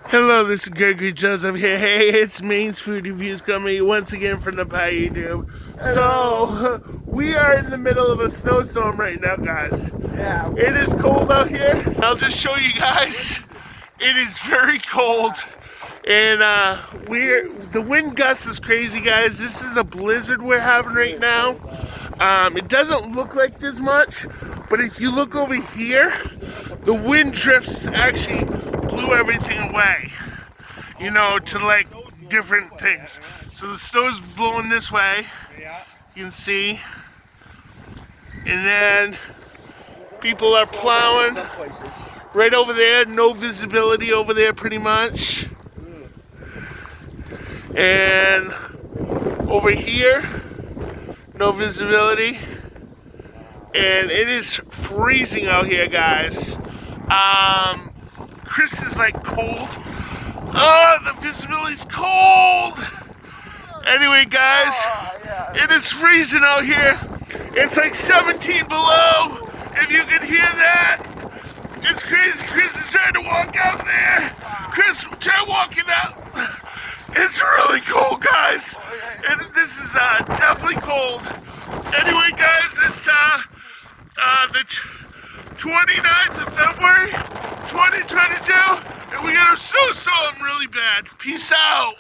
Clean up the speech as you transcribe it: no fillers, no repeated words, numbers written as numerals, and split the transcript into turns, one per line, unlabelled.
Hello, this is Gregory Joseph here. Hey, it's Maine's Food Reviews coming once again from the YouTube. So, we are in the middle of a snowstorm right now, guys.
Yeah.
It is cold out here. I'll just show you guys. It is very cold. And the wind gust is crazy, guys. This is a blizzard we're having right now. It doesn't look like this much, but if you look over here, the wind drifts actually blew everything away, you know, to like different things. So the snow's blowing this way, you can see, and then people are plowing right over there, no visibility over there pretty much. And over here, no visibility. And it is freezing out here, guys. Chris is like cold. Oh, the visibility's cold. Anyway, guys, it is freezing out here. It's like 17 below. If you can hear that, it's crazy. Chris is trying to walk out there. Chris, try walking out. It's really cold, guys. And this is definitely cold. Anyway, guys, it's the 29th of February, 2022, and we got a snowstorm really bad. Peace out.